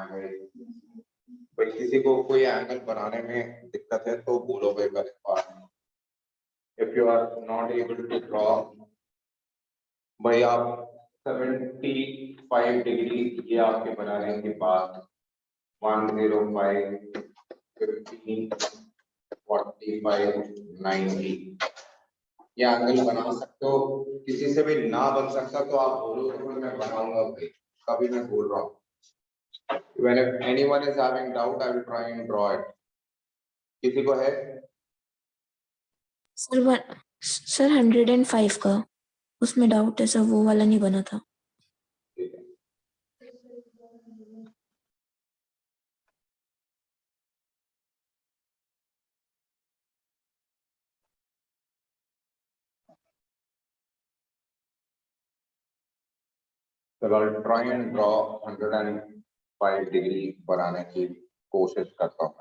भाई भाई किसी को कोई एंगल बनाने में दिक्कत है तो बोलो भाई कर if you are not able to draw भाई आप 75 डिग्री ये आपके बनाने के बाद 105 15 45 90 ये एंगल बना सकते हो। किसी से भी ना बन सकता तो आप बोलो तो मैं बनाऊंगा भाई, कभी मैं बोल रहा हूँ। When if anyone is having doubt, I will try and draw it. किसी को है? सर 105 का उसमें डाउट है सर, वो वाला नहीं बना था। So I'll try and draw 105 degree बनाने की कोशिश करता हूँ।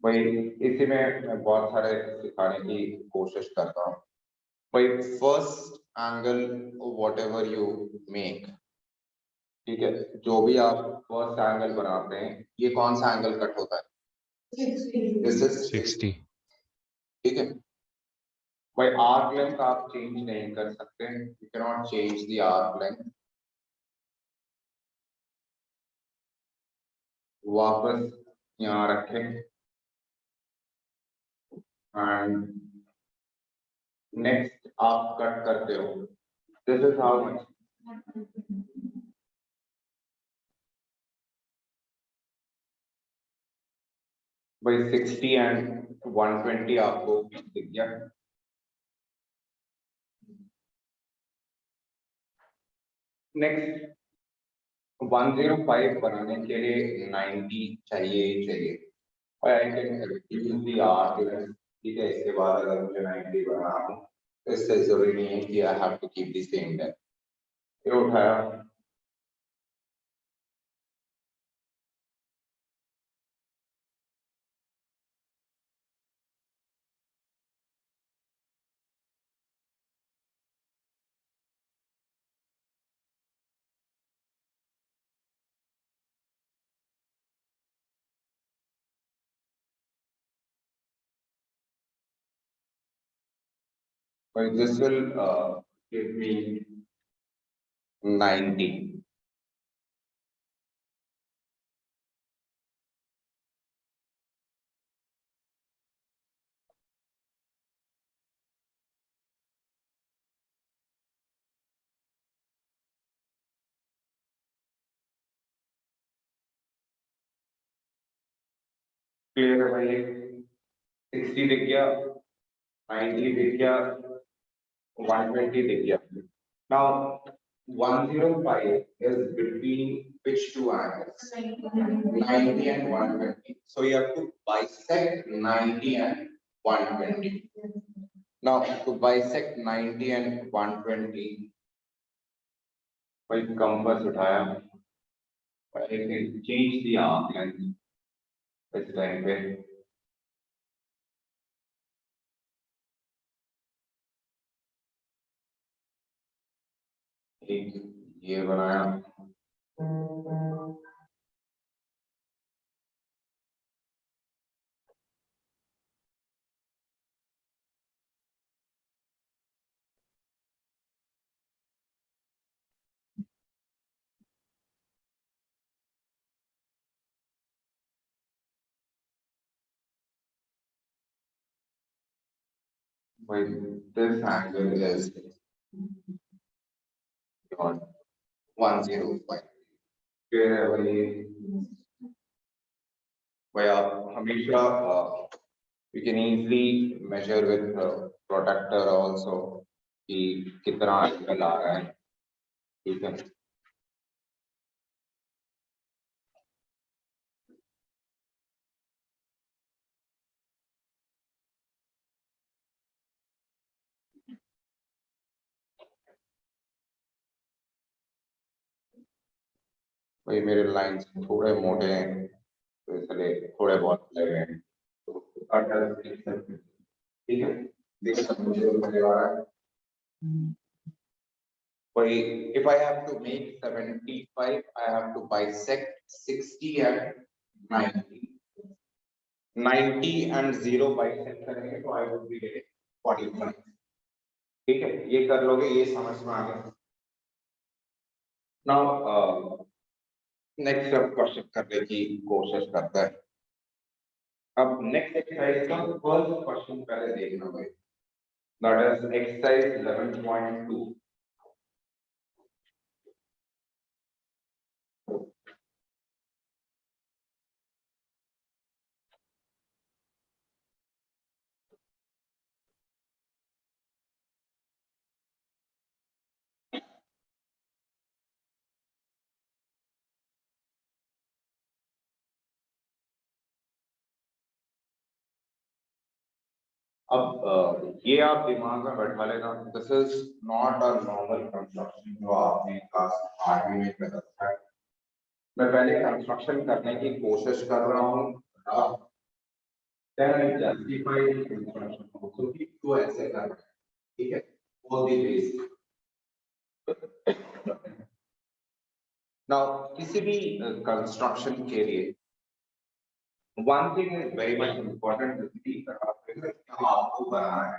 भाई इसी में मैं बहुत सारे सिखाने की कोशिश करता हूँ। भाई first angle what ever you make, ठीक है, जो भी आप फर्स्ट एंगल बनाते हैं, ये कौन सा एंगल कट होता है? दिस इज 60, ठीक है। भाई आर्क लेंथ आप चेंज नहीं कर सकते, you can not change the arc length. वापस यहाँ रखें एंड नेक्स्ट आप कट करते हो, दिस इज हाउ मच। भाई 60 एंड 120 आपको दिख गया। नेक्स्ट 105 बनाने के लिए 90 चाहिए और I can use the arc length, ठीक है। इसके बाद अगर मुझे 90 बनाना हो तो इससे जरूरी नहीं है कि I have to keep the same length. ये उठाया, but this will give me 90. Clear है भाई? 60 दिख गया, 90 दिख गया, 120 दिख गया। Now 105 is between which two angles? 90 and 120. So you have to bisect 90 and 120. Now to bisect 90 and 120, भाई कंपास उठाया, change the arc length इस टाइम पे। एक ये बनाया, भाई this angle is 105. फिर है भाई, भाई आप हमेशा you can easily measure with protractor also कि कितना एंगल आ रहा है, ठीक है। भाई मेरे लाइंस थोड़े मोटे हैं तो इसलिए थोड़े बहुत लगे हैं। तो ठीक है, देख सकते हो मुझे मजे आ रहा है। भाई if I have to make 75, I have to bisect 60 and 90. 90 and 0 bisect करेंगे तो I would be getting 45. ठीक है, ये कर लोगे, ये समझ में आ गया। नाउ नेक्स्ट अब क्वेश्चन करने की कोशिश करते हैं। अब नेक्स्ट एक्सरसाइज का फर्स्ट क्वेश्चन पहले देखना भाई, दैट इज एक्सरसाइज 11.2। अब ये आप दिमाग में बैठा लेना, this is not a normal construction जो आपने क्लास 8वीं में कर रखा है। मैं पहले कंस्ट्रक्शन करने की कोशिश कर रहा हूँ, then I justify the construction also कि क्यों ऐसे कर रहा है, ठीक है, all the ways। Now किसी भी कंस्ट्रक्शन के लिए one thing is very much important आपको बनाना है,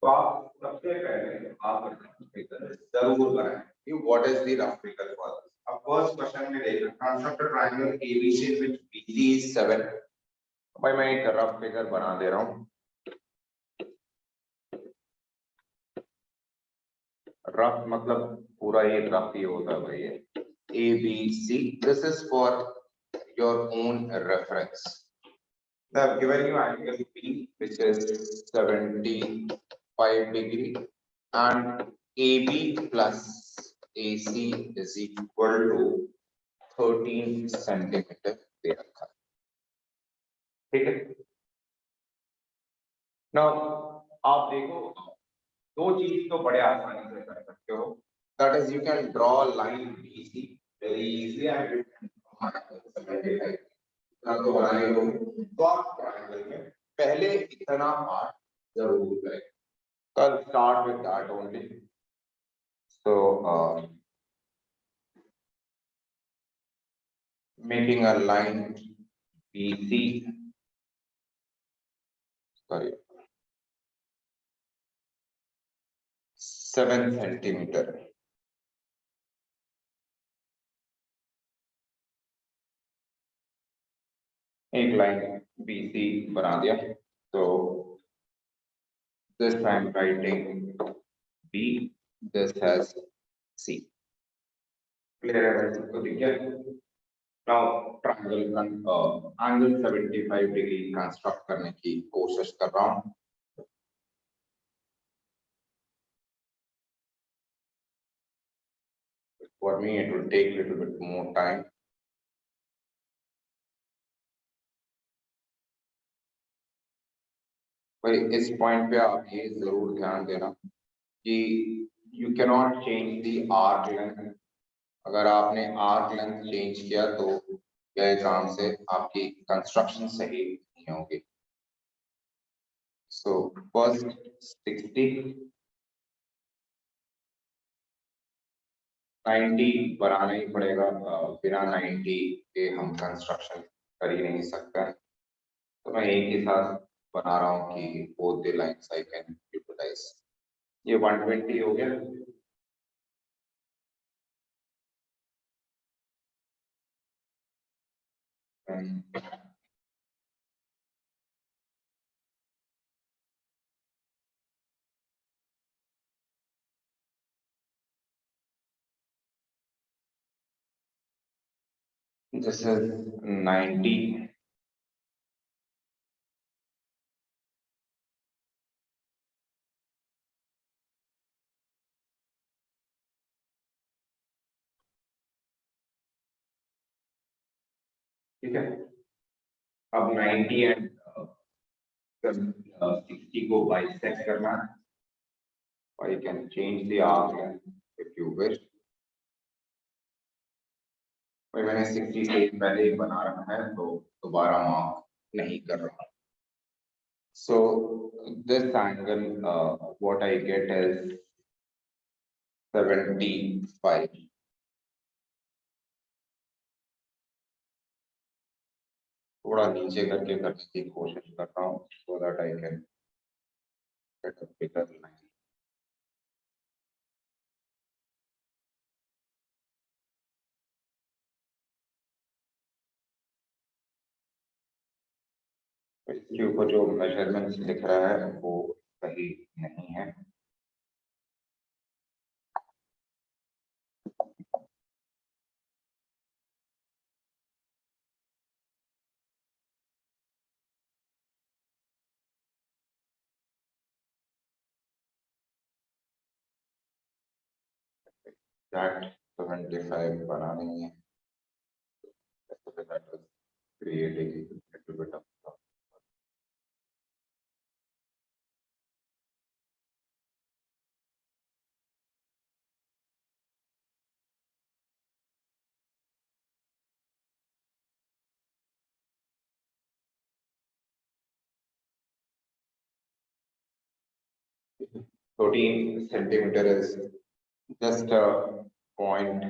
तो आप सबसे पहले आप जरूर बनाएं what is the rough figure for this। अब फर्स्ट क्वेश्चन में देखना, construct a triangle ABC with BC is 7। भाई मैं एक रफ फिगर बना दे रहा हूँ, रफ मतलब पूरा ये रफ ही होता है भाई, ABC। This is for your own reference। They have given you angle P which is 75 degree and AB plus AC is equal to 13 centimeter दे रखा है, ठीक है। Now आप देखो, दो चीज तो बड़े आसानी से कर सकते हो, that is you can draw line BC very easily and you can draw 75 तो बनाने को तो आप ट्रायंगल में पहले इतना पार्ट जरूर करें। कल start with that only. So making a line BC, sorry 7 centimetre, एक लाइन BC बना दिया, तो this I am writing B, this has C। Clear है भाई सबको, दिख गया। Now triangle angle 75 degree construct करने की कोशिश कर रहा हूँ। For me it will take little bit more time। भाई इस पॉइंट पे आप ये जरूर ध्यान देना कि you cannot change the arc length। अगर आपने आर्क लेंथ चेंज किया तो यह काम से आपकी कंस्ट्रक्शन सही नहीं होगी। सो फर्स्ट 60 90 बनाना ही पड़ेगा, बिना 90 के हम कंस्ट्रक्शन कर ही नहीं सकते। तो मैं एक ही साथ बना रहा हूँ कि both the lines I can utilise. ये 120 हो गया। This is 90, ठीक है। अब 90 एंड 60 को बाइसेक्ट करना है, और you can change the arc length if you wish। भाई मैंने 60 से पहले ही बना रखा है तो दोबारा मार्क नहीं कर रहा हूँ. So this angle, what I get is 75. थोड़ा नीचे करके करने की कोशिश कर रहा हूँ so that I can get a bigger line. इसके ऊपर जो मेजरमेंट्स लिख रहा है वो सही नहीं है. That 75 बना नहीं है. That was creating a little bit of problem. Okay. 14 centimeter is just a point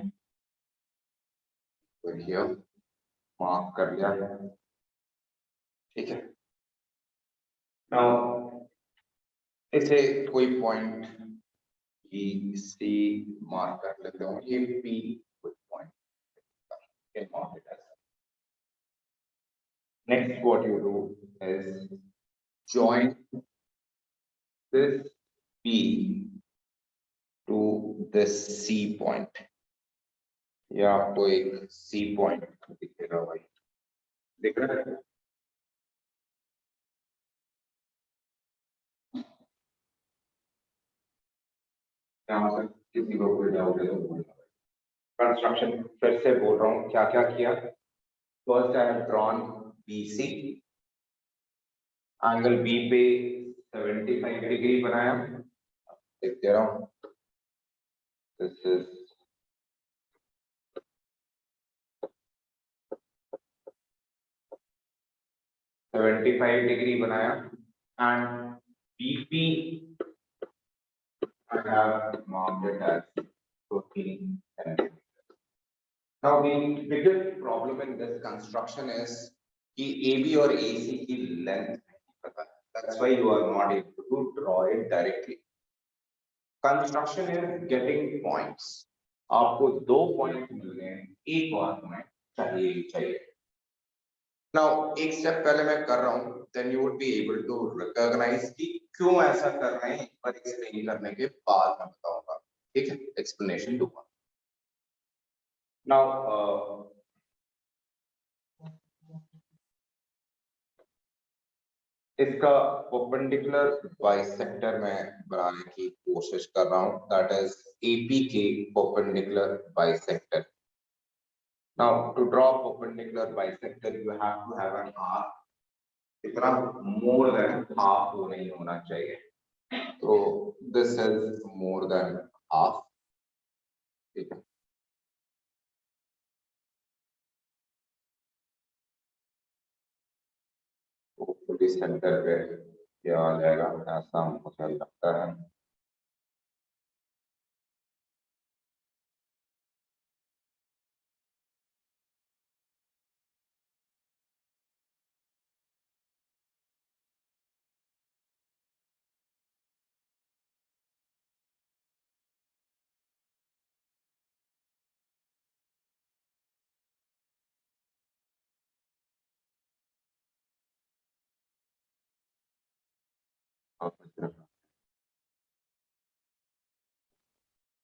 over here. Mark कर लिया. ठीक है. Now इसे कोई पॉइंट E C मार्क कर लेते हो. ये P कोई point can mark it as. Next what you do is join this P to this C point. या आपको एक C point दिखेगा भाई. दिख रहा है? यहाँ से किसी को कोई डाउट है तो बोलना. कंस्ट्रक्शन फिर से बोल रहा हूँ क्या क्या किया. First I have drawn BC. Angle B पे 75 डिग्री बनाया. देख दे रहा हूँ. दिस इज 75 डिग्री बनाया and BP I have marked it as 14 centimeters. Now the biggest problem in this construction is कि AB और AC की length नहीं पता. That's why you are not able to draw it directly. Construction is getting points. आपको 2 point मिलने हैं. एक बार में चाहिए. Now एक स्टेप पहले मैं कर रहा हूँ. Then you would be able to recognize कि क्यों ऐसा कर रहे हैं. पर एक्सप्लेन करने के बाद मैं बताऊंगा. ठीक है. एक्सप्लेनेशन दूंगा. Now इसका परपेंडिकुलर बाइसेक्टर में बनाने की कोशिश कर रहा हूँ. दैट इज AP के perpendicular bisector. Now to draw perpendicular bisector you have to have an arc. इतना मोर देन हाफ वो नहीं होना चाहिए. तो this is more than half. ठीक है. होपफुली सेंटर पे ये आ जाएगा ऐसा मुझे लगता है.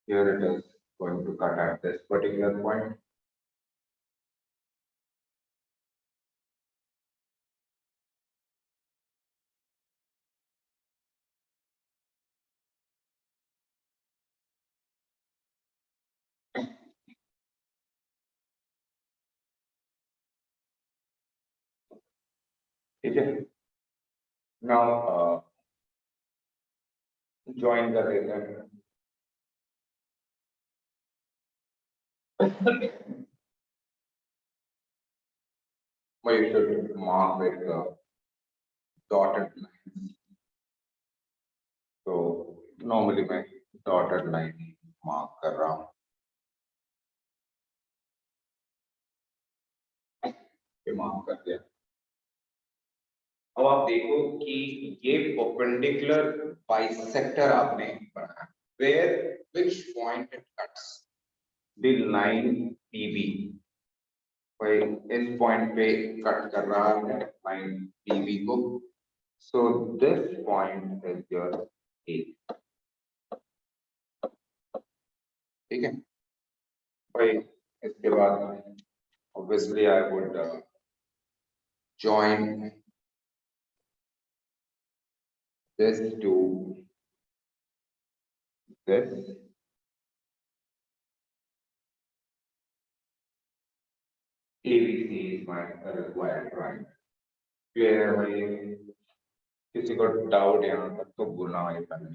Here it is going to cut at this particular point. ठीक है. Now join कर देते हैं. But you should mark with dotted lines. So normally मैं dotted line mark कर रहा हूँ. ये mark कर दिया. अब आप देखो कि ये perpendicular bisector आपने बनाया. Where which point it cuts? The line PB. भाई इस पॉइंट पे कट कर रहा है लाइन PB को. So this point is your A. ठीक है भाई. इसके बाद obviously I would join this to this. ABC is my required right. Clear है भाई. किसी को डाउट यहाँ तक तो बोलना भाई पहले.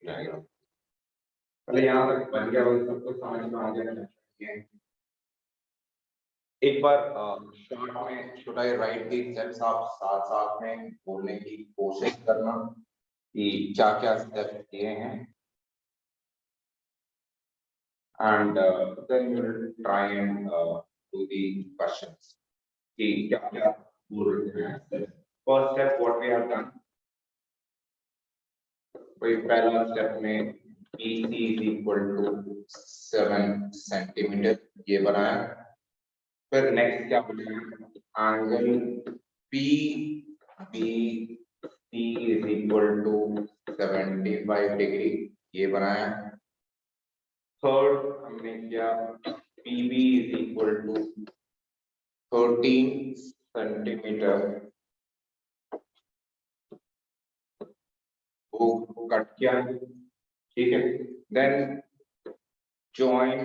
पहले यहाँ तक बन गया भाई. सबको समझ में आ गया. एक बार शॉर्ट में should I write the steps आप साथ साथ में बोलने की कोशिश करना कि क्या क्या स्टेप्स किए हैं. And then we will try and do the questions कि क्या क्या बोल रहे हैं. First step what we have done. कोई पहला स्टेप में BC is equal to 7 centimetre ये बनाया. फिर नेक्स्ट क्या बनेगा angle PBC is equal to 75 degree ये बनाया. थर्ड हमने क्या PB is equal to 13 centimetre वो कट किया. ठीक है. Then join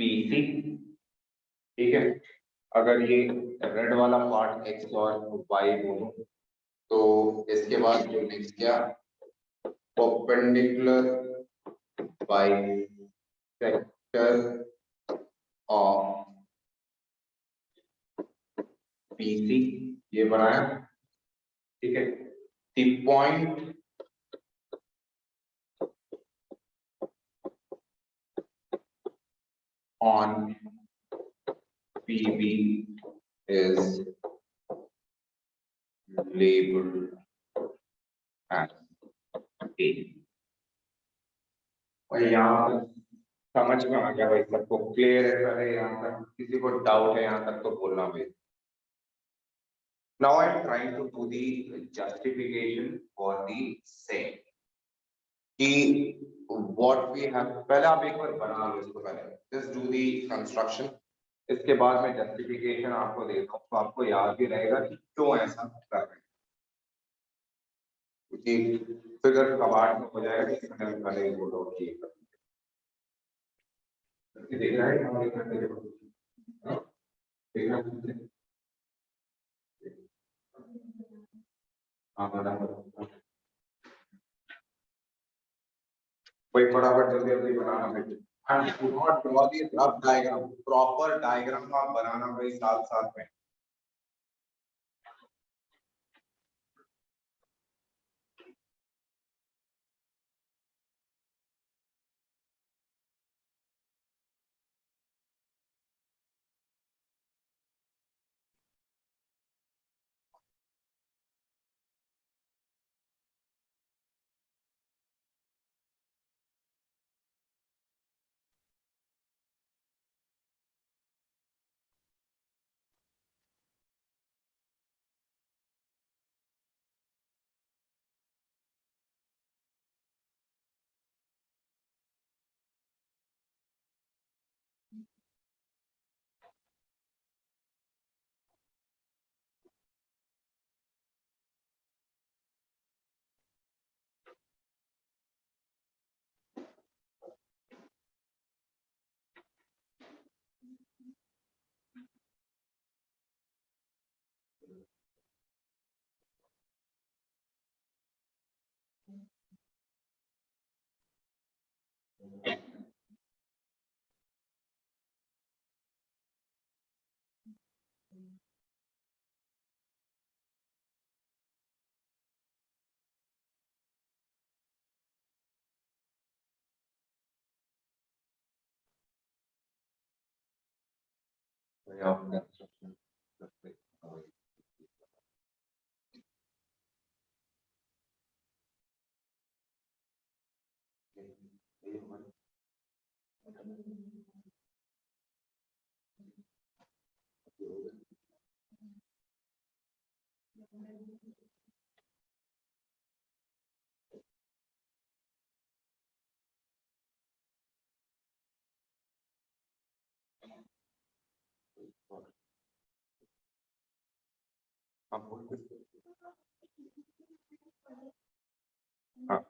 PC. ठीक है. अगर ये रेड वाला पार्ट x और y दोनों तो इसके बाद जो नेक्स्ट क्या परपेंडिकुलर बाइसेक्टर ऑफ PC ये बनाया. ठीक है. The point on PB is labeled as A. और यहाँ समझ में आ गया भाई सबको. क्लियर है पहले यहाँ तक. किसी को डाउट है यहाँ तक तो बोलना भाई. Now I am trying to do the justification for the same. कि what we have, पहले आप एक बार बना लो इसको, पहले just do the construction, इसके बाद मैं justification आपको देता हूँ तो आपको याद भी रहेगा कि क्यों ऐसा कर रहे हैं, क्योंकि फिगर कबाड़ में हो जाएगा कि इसमें पहले बोलो कि देख रहा है हमारे घर में, देख रहा है, हाँ बराबर, कोई फटाफट जल्दी जल्दी बनाना बेटे, and do not draw the rough diagram, proper diagram आप बनाना भाई साथ साथ में। हाँ,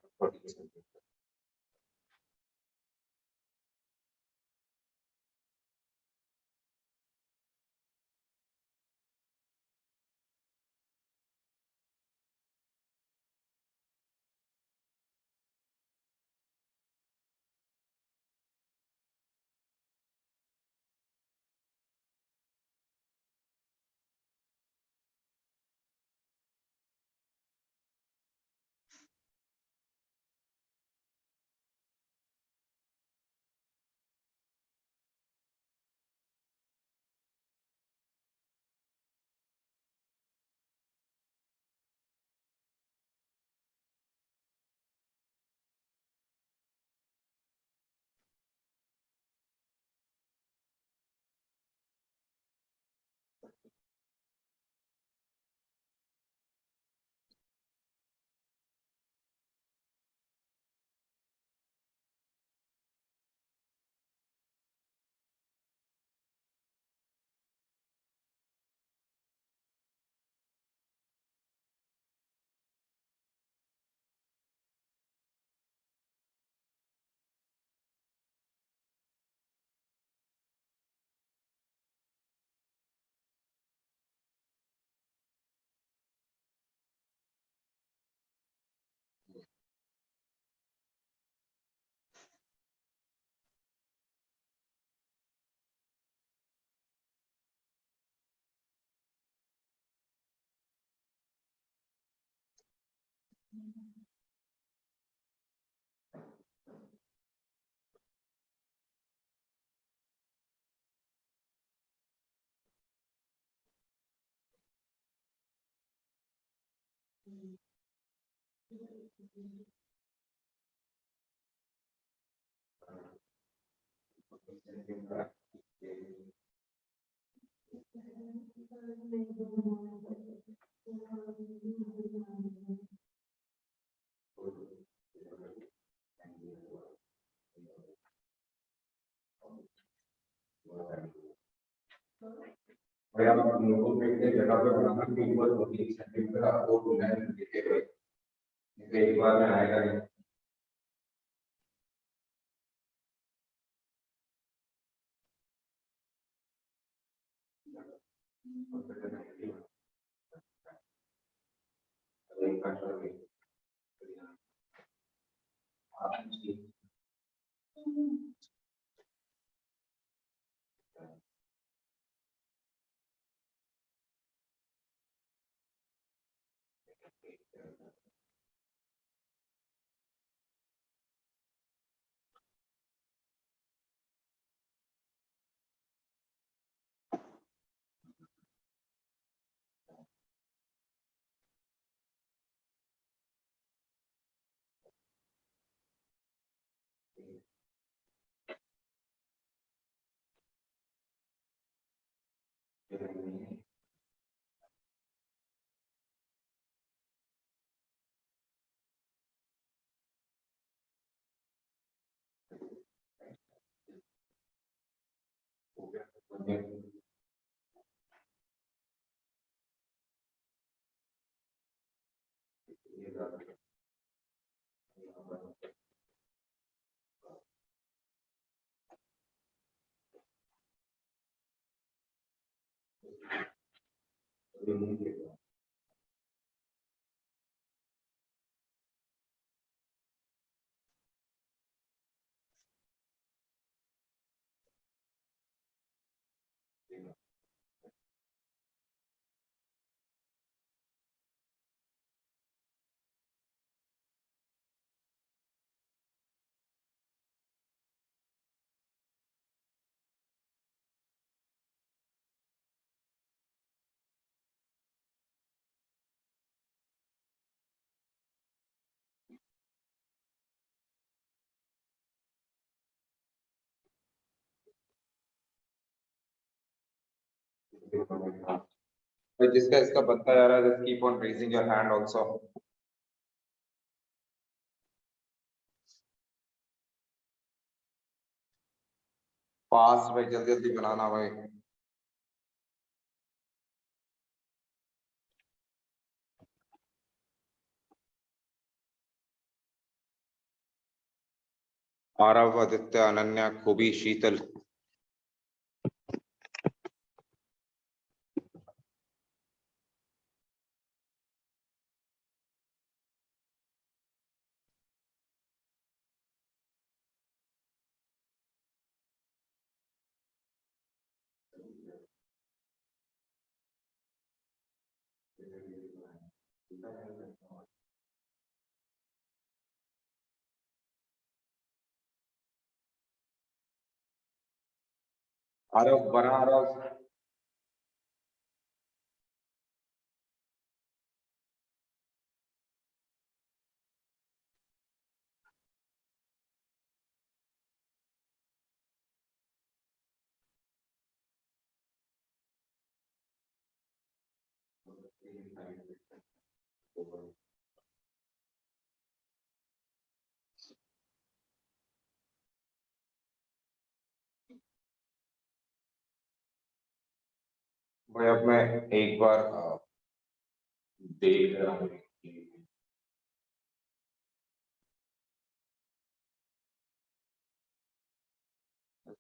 भाई आप नोटबुक में एक जगह पे बनाना कि ऊपर 2-3 सेंटीमीटर आपको लाइन लिखे हुए एक बार में आएगा नहीं। तो जिसका इसका बनता जा रहा है, just keep on raising your hand also. Fast भाई, जल्दी जल्दी बनाना भाई। आरव, आदित्य, अनन्या, खूबी, शीतल। आरव बना, आरव। भाई अब मैं एक बार देख रहा हूँ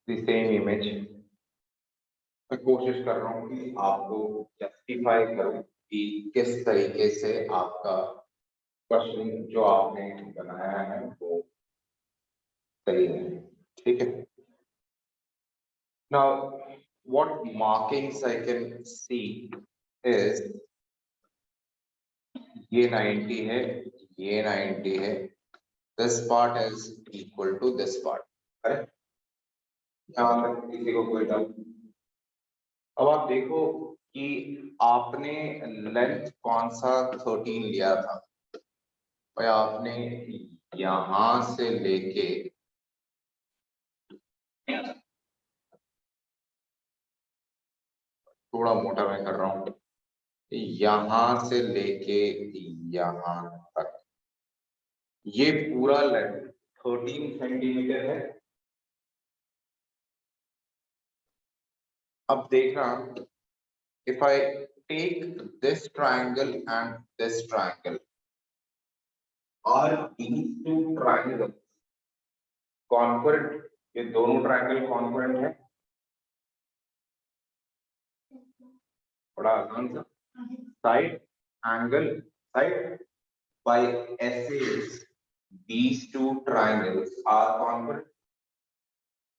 सेम इमेज। मैं कोशिश कर रहा हूँ कि आपको जस्टिफाई करूँ कि किस तरीके से आपका क्वेश्चन जो आपने बनाया है वो सही है। ठीक है। Now, what markings I can see is ये 90 है, ये 90 है, this part is equal to this part, correct? यहाँ तक किसी को कोई डाउट? अब आप देखो कि आपने लेंथ कौन सा 13 लिया था, और आपने यहां से लेके थोड़ा मोटा मैं कर रहा हूं, यहां से लेके यहां तक ये पूरा लेंथ 13 सेंटीमीटर है। अब देखना, if I take this triangle and this triangle, are these two triangles congruent? ये दोनों ट्रायंगल कॉन्ग्रुएंट है? बड़ा आसान सा, side angle side by essays, these two triangles are congruent.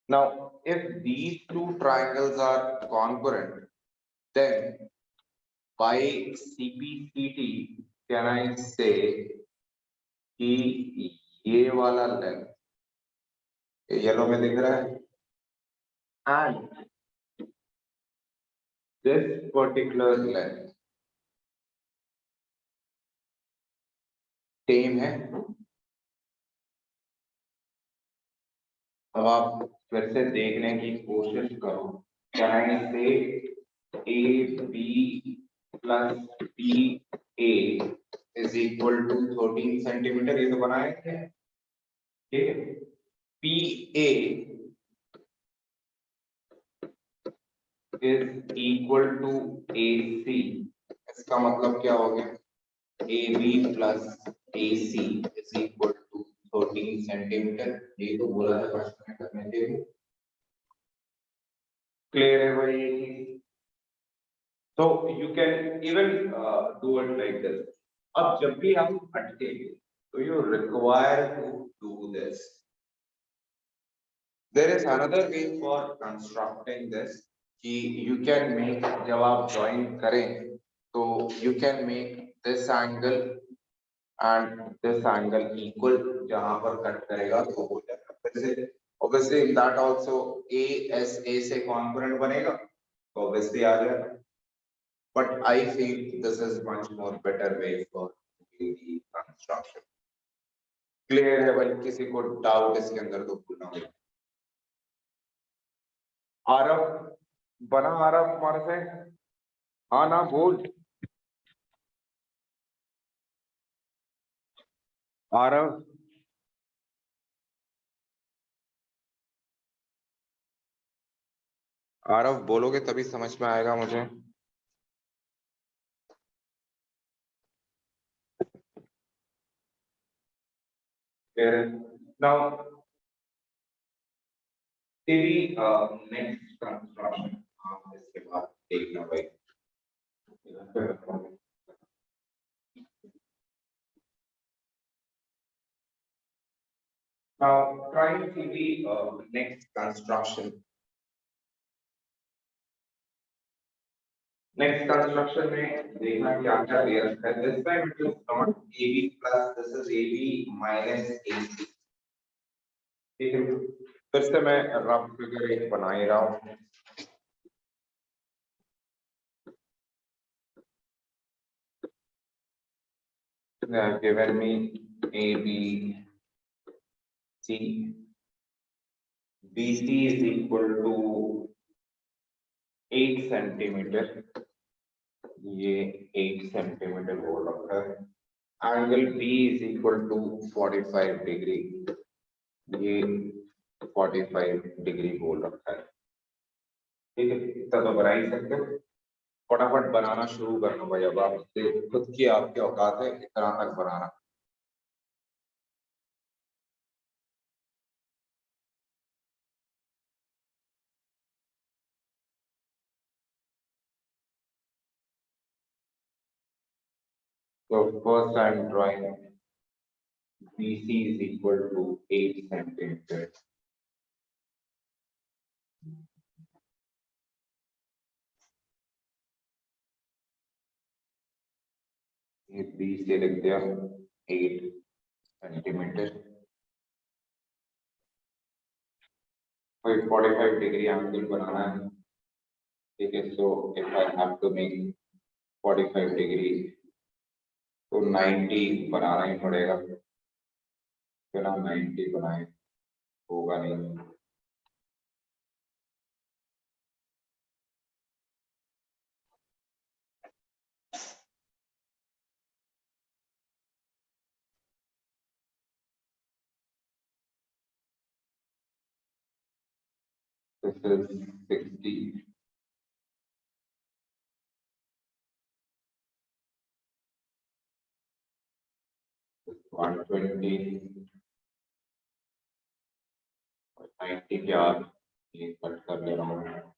Now, if these two triangles are congruent, then by CPCT, can I say कि ये वाला length yellow में दिख रहा है and this particular length same है? अब आप फिर से देखने की कोशिश करो, can I say AB plus PA is equal to 13 centimetre, ये तो बनाए थे, ठीक है? PA is equal to AC, इसका मतलब क्या हो गया? AB plus AC is equal to 13 centimetre, ये तो बोला था प्रश्न में करने के लिए। क्लियर है भाई ये चीज? So you can even do it like this. अब जब भी हम हटके, तो you require to do this. There is another way for constructing this कि you can make, जब आप join करें तो you can make this angle and this angle equal, जहां पर कट करेगा तो हो जाएगा। वैसे obviously in that also A से congruent बनेगा तो obviously आ जाएगा। But I feel this is much more better way for the construction. Clear है भाई? किसी को डाउट इसके अंदर तो पूछना होगा। आरव बना, आरव हमारे से, हाँ ना बोल। आरव आरव बोलोगे तभी समझ में आएगा मुझे। Now, तेरी next construction इसके बाद देखना भाई। Now, trying to see the next construction. Next construction में देखना क्या क्या दे रखा है। This time it is not AB plus, this is AB minus AC. ठीक है, फिर से मैं रफ फिगर एक बना ही रहा हूँ। They have given me AB, C, BC is equal to 8 centimetre, ये 8 सेंटीमीटर बोल रखा है। Angle B is equal to 45 degree, ये 45 डिग्री बोल रखा है। ठीक है, इतना तो बना ही सकते हो। फटाफट बनाना शुरू करना भाई, अब आप खुद की आपके औकात है इतना तक बनाना। So first I am drawing BC is equal to 8 centimeter. ये B से लिख दिया 8 सेंटीमीटर। कोई 45 डिग्री एंगल बनाना है, ठीक है। So if I have to make 45 degree तो 90 बनाना ही पड़ेगा, बिना 90 बनाए होगा नहीं। This is 60 120 90 क्या ये कट कर ले रहा हूँ.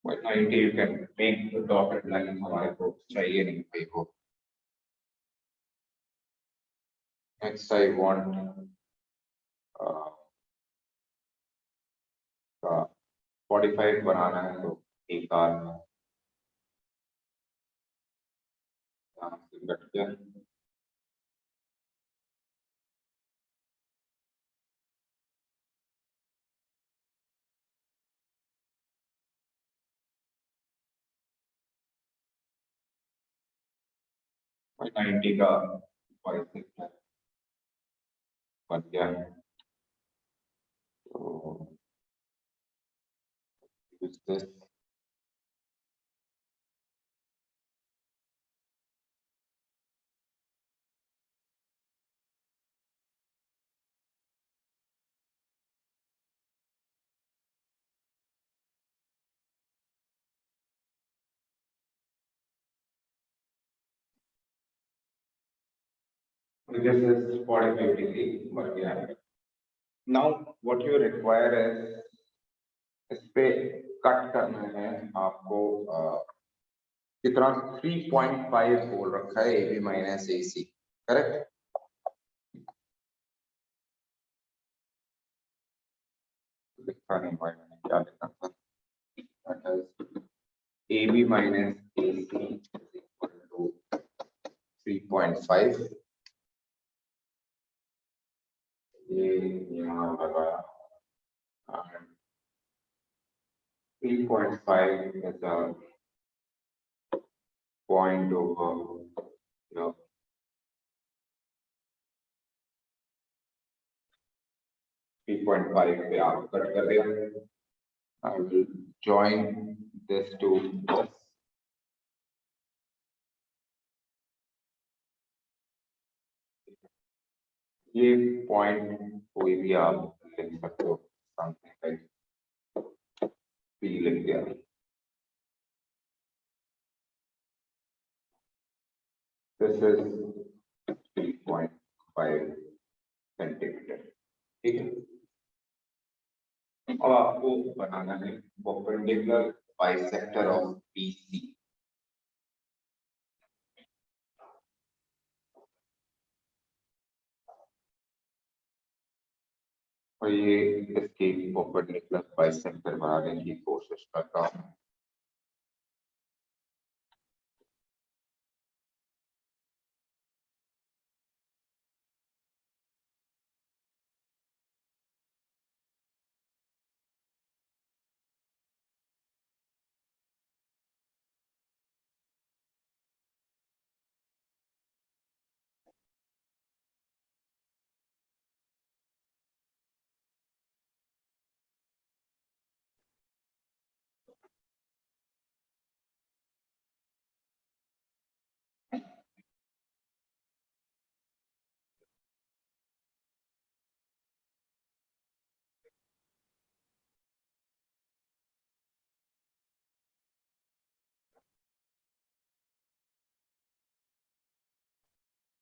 But 90 you can make the dotted line हमारे को चाहिए नहीं पे को. Next I want uh, 45 बनाना है तो एक आर यहाँ से कट गया. और 90 का 46 बन गया. तो use this. This is 45 degree बन गया. Now what you require is इस पे कट करना है आपको. कितना 3.5 बोल रखा है AB माइनस AC, करेक्ट? लिखा नहीं भाई, मैंने क्या लिखा था? That is AB minus AC is equal to 3.5. ये यहाँ लगाया. 3.5 is a point over, you know, 3.5 पे आप कट कर दिया. I will join this to this. ये point कोई भी आप लिख सकते हो, something like P लिख दिया. This is 3.5 centimetre. ठीक है. अब आपको बनाना है परपेंडिकुलर बाइसेक्टर ऑफ BC. और ये इसकी परपेंडिकुलर बाइसेक्टर बनाने की कोशिश करता हूँ.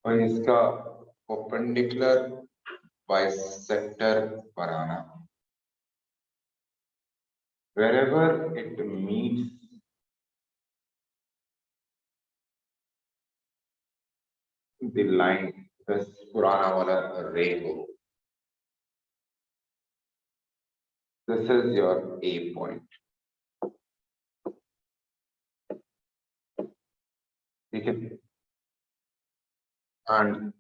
और इसका perpendicular bisector banana. Wherever it meets the line, this पुराना वाला रे हो. This is your A point. ठीक है. And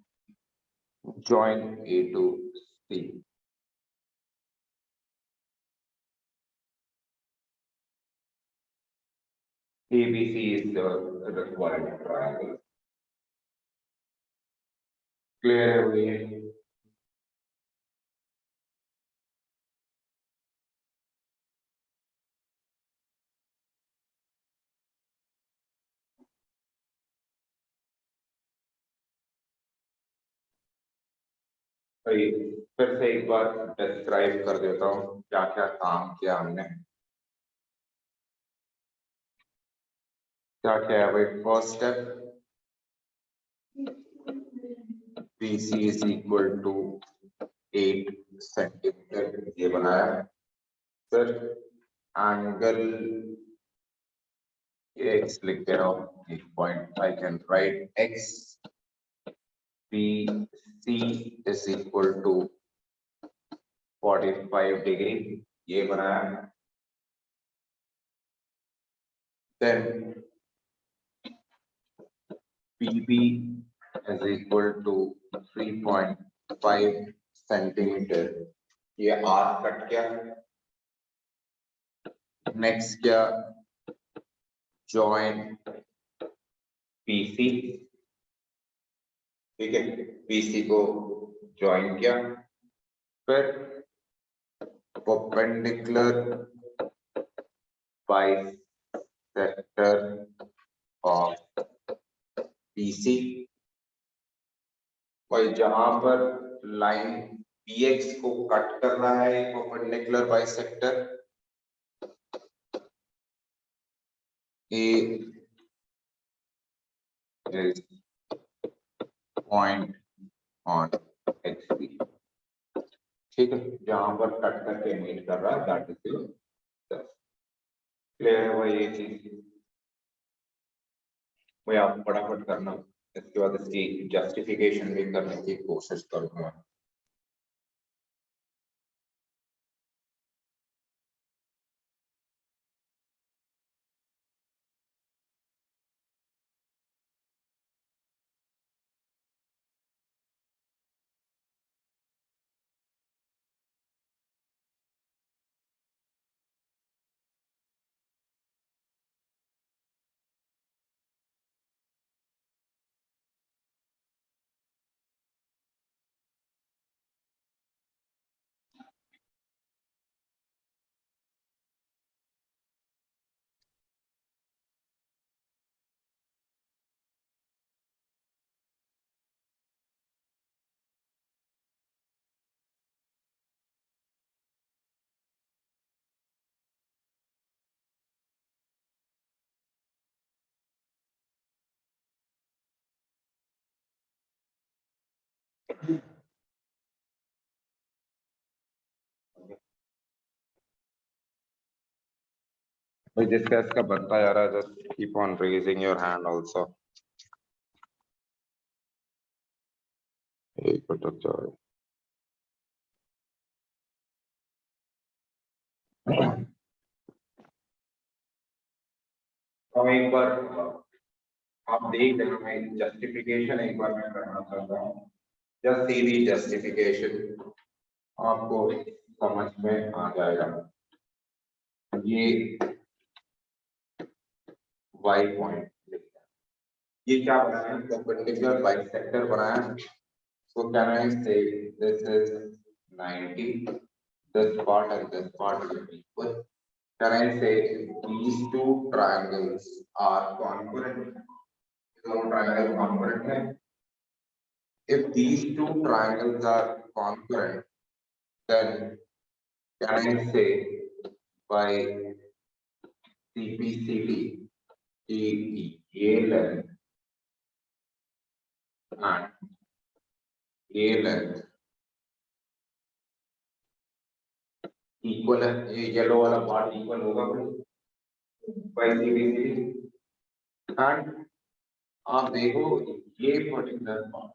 join A to C. ABC is the required triangle. Clear away. फिर से एक बार डिस्क्राइब कर देता हूँ क्या क्या काम किया हमने। क्या क्या है भाई? First step, BC is equal to 8 centimetre, ये बनाया। फिर एंगल x लिख दे रहा हूँ, एक point I can write x BC is equal to 45 degree, ये बनाया। Then PB is equal to 3.5 centimetre, ये R कट किया। नेक्स्ट क्या? जॉइन PC, ठीक है, PC को ज्वाइन किया। फिर परपेंडिकुलर बाइसेक्टर ऑफ PC, और जहां पर लाइन PX को कट कर रहा है perpendicular bisector, A is point on XP, ठीक है, जहां पर कट करके मीट कर रहा है दैट इज योर। क्लियर है भाई ये चीज? भाई आप फटाफट करना, इसके बाद इसकी जस्टिफिकेशन भी करने की कोशिश करूंगा। भाई जिसका इसका बनता जा रहा है, just keep on raising your hand also. एक मिनट रुक जाओ। अब एक बार आप देख लेना, मैं जस्टिफिकेशन एक बार मैं करना चाहता हूँ, जस्ट सी दी जस्टिफिकेशन, आपको समझ में आ जाएगा। ये y पॉइंट, ये क्या बनाया? परपेंडिकुलर बाइसेक्टर बनाया। So can I say this is 90, this part and this part are equal? Can I say these two triangles are congruent? दोनों triangle congruent है? If these two triangles are congruent, then can I say by CPCD ये length and ये length equal है, ये yellow वाला part equal होगा by CPCD, and आप देखो ये particular part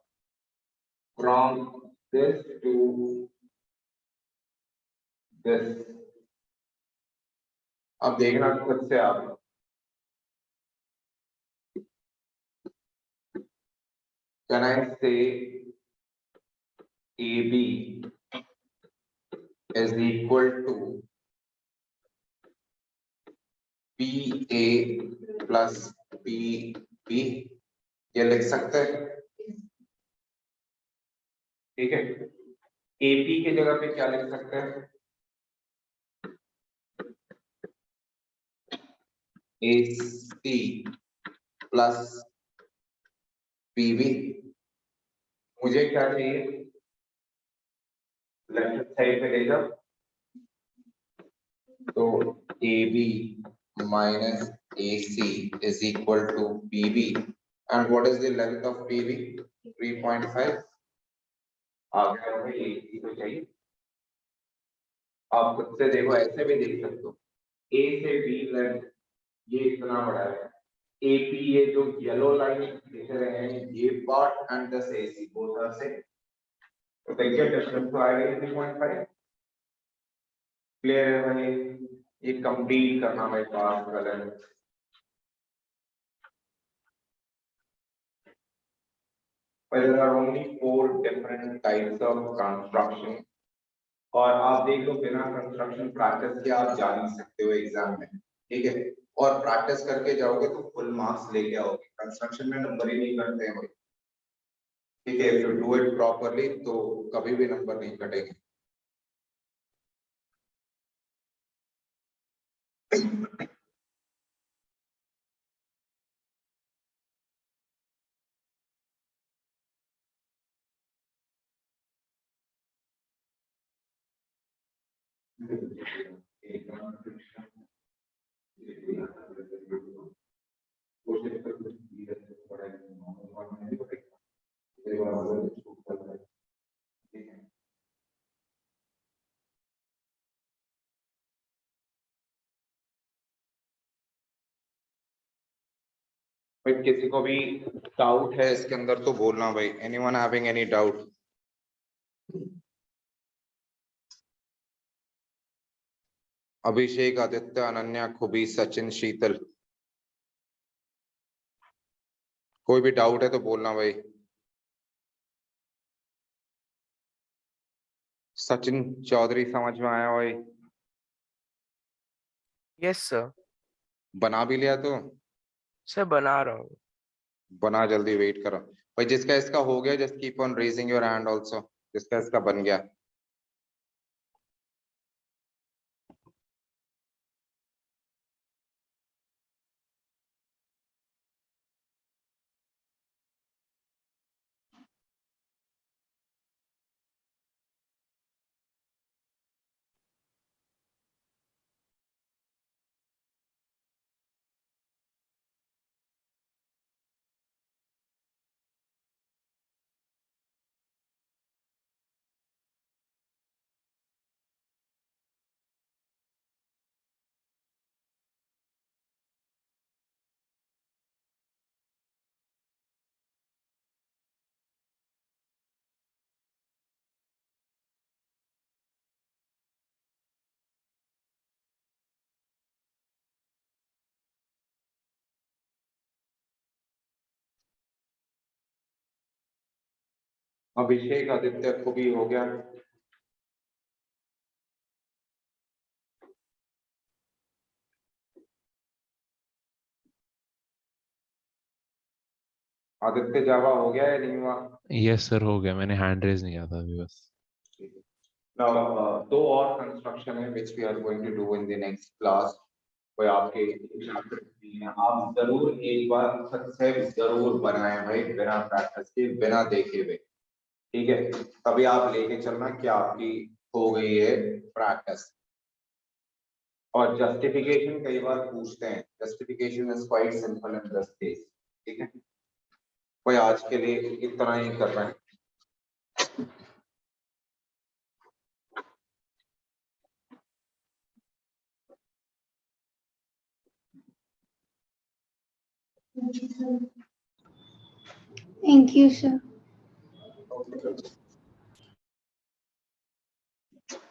from this to this, अब देखना खुद से आप, can I say AB is equal to PA plus PB, ये लिख सकते हैं, ठीक है। AP की जगह पे क्या लिख सकते हैं, AC प्लस PB। मुझे क्या चाहिए, लेफ्ट साइड पे ले जाओ, तो AB minus AC is equal to PB, and what is the length of PB? 3.5। आ गया भाई, AC तो चाहिए। आप खुद से देखो, ऐसे भी देख सकते हो, A से B लेंथ ये इतना बड़ा है, AP ये जो येलो लाइन दिख रहे हैं ये part and this AC both are same, तो देखिए डिस्टेंस तो आएगा 3.5। क्लियर है भाई, ये कंप्लीट करना भाई पार्ट का length. There are only 4 different types of construction, और आप देख लो बिना कंस्ट्रक्शन प्रैक्टिस के आप जा नहीं सकते हो एग्जाम में, ठीक है। और प्रैक्टिस करके जाओगे तो फुल मार्क्स लेके आओगे, कंस्ट्रक्शन में नंबर ही नहीं कटते हैं भाई, ठीक है। If you do it properly तो कभी भी नंबर नहीं कटेंगे। भाई किसी को भी डाउट है इसके अंदर तो बोलना भाई, एनीवन हैविंग एनी डाउट? अभिषेक, आदित्य, अनन्या, खुबी, सचिन, शीतल, कोई भी डाउट है तो बोलना भाई। सचिन चौधरी समझ में आया भाई? Yes sir. बना भी लिया तो सर बना रहा हूँ। बना, जल्दी, वेट करो भाई। जिसका इसका हो गया just keep on raising your hand also, जिसका इसका बन गया। अभिषेक, आदित्य, खुबी हो गया। आदित्य जावा हो गया या नहीं हुआ? यस सर हो गया, मैंने हैंड रेज नहीं किया था अभी बस। Now, दो और कंस्ट्रक्शन है which we are going to do in the next class। कोई आपके chapter में है, आप जरूर एक बार खुद से जरूर बनाएं भाई, बिना प्रैक्टिस के, बिना देखे हुए, ठीक है। तभी आप लेके चलना कि आपकी हो गई है प्रैक्टिस। और जस्टिफिकेशन कई बार पूछते हैं, justification is quite simple in this case, ठीक है। कोई आज के लिए इतना ही कर रहे हैं। Thank you, sir. Okay.